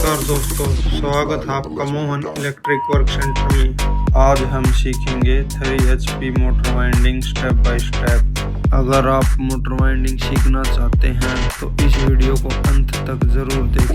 नमस्कार दोस्तों, स्वागत है आपका मोहन इलेक्ट्रिक वर्क सेंटर में। आज हम सीखेंगे 3 HP motor winding step by step. अगर आप मोटर वाइंडिंग सीखना चाहते हैं तो इस वीडियो को अंत तक जरूर देखें।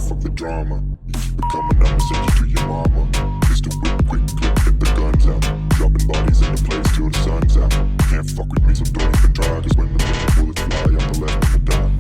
Fuck the drama. You keep it coming, I'ma send you to your mama. It's the whip, quick clip, get the guns out. Dropping bodies in the place till the sun's out. Can't fuck with me, so don't even try. Cause when the bullets fly, I'm the last one to die.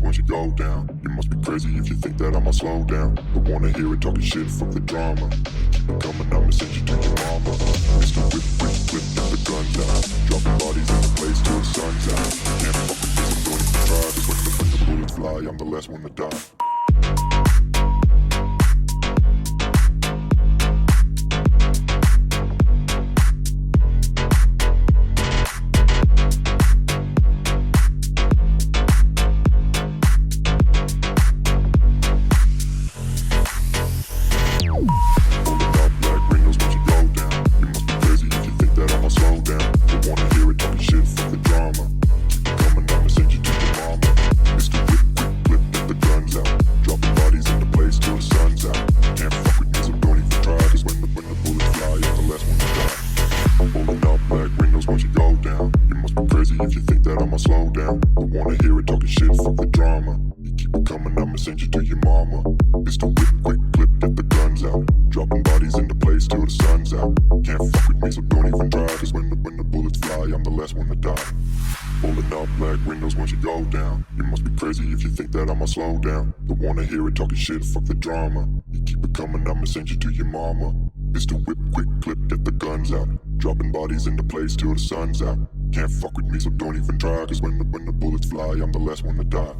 Once you go down, you must be crazy if you think that I'ma slow down. Don't wanna hear it talking shit, fuck the drama. Keep it coming, I'ma send you to your mama. It's the whip, quick flip, get the guns out. Dropping bodies in the place till the sun's out. Can't fuck with this, I'm going to try. Cause when the bullets fly, I'm the last one to die. If you think that I'ma slow down, don't wanna hear it talking shit, fuck the drama. You keep it coming, I'ma send you to your mama. It's the whip, quick clip, get the guns out. Dropping bodies into place till the sun's out. Can't fuck with me, so don't even try. Cause when the bullets fly, I'm the last one to die. Pulling up black windows once you go down. You must be crazy if you think that I'ma slow down. Don't wanna hear it talking shit, fuck the drama. You keep it coming, I'ma send you to your mama. It's the whip, quick clip, get the guns out. Dropping bodies into place till the sun's out. Can't fuck with me, so don't even try. Cause when the bullets fly, I'm the last one to die.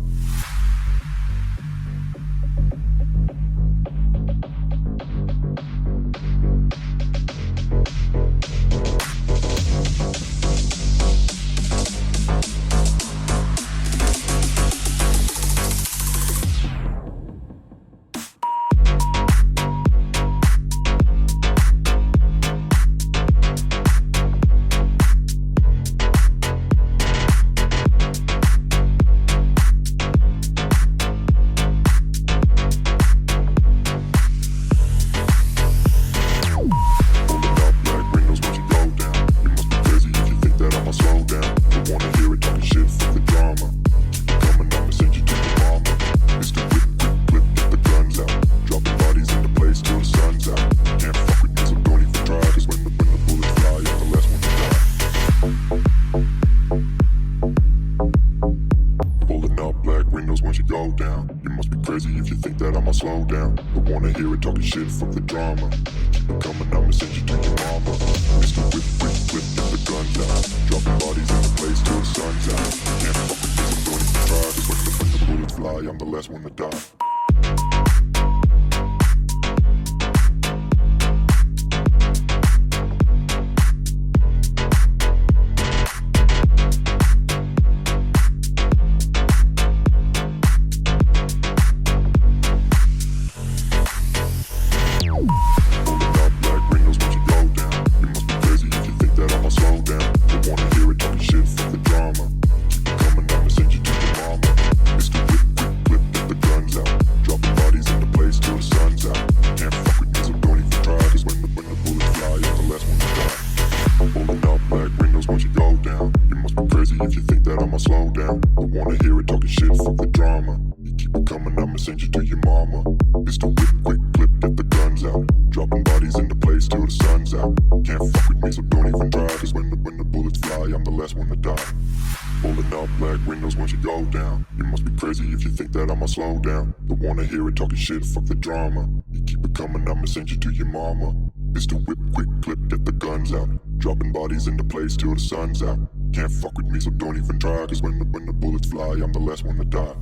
crazy if you think that I'ma slow down. Don't wanna hear it talking shit, fuck the drama. Keep it coming, I'ma send you to your mama. Mr. Whip, whip, whip, get the guns out. Dropping bodies in the place till the sun's out. Can't fuck with this, I'm going to try. Cause when the bullets fly, I'm the last one to die. If you think that I'ma slow down, don't wanna hear it talking shit, fuck the drama. You keep it coming, I'ma send you to your mama. Pistol whip, quick clip, get the guns out. Dropping bodies into place till the sun's out. Can't fuck with me, so don't even try. Cause when the bullets fly, I'm the last one to die. Pulling up black windows once you go down. You must be crazy if you think that I'ma slow down. Don't wanna hear it talking shit, fuck the drama. You keep it coming, I'ma send you to your mama. Pistol whip, quick clip, get the guns out. Dropping bodies into place till the sun's out. Can't fuck with me, so don't even try. Cause when the bullets fly, I'm the last one to die.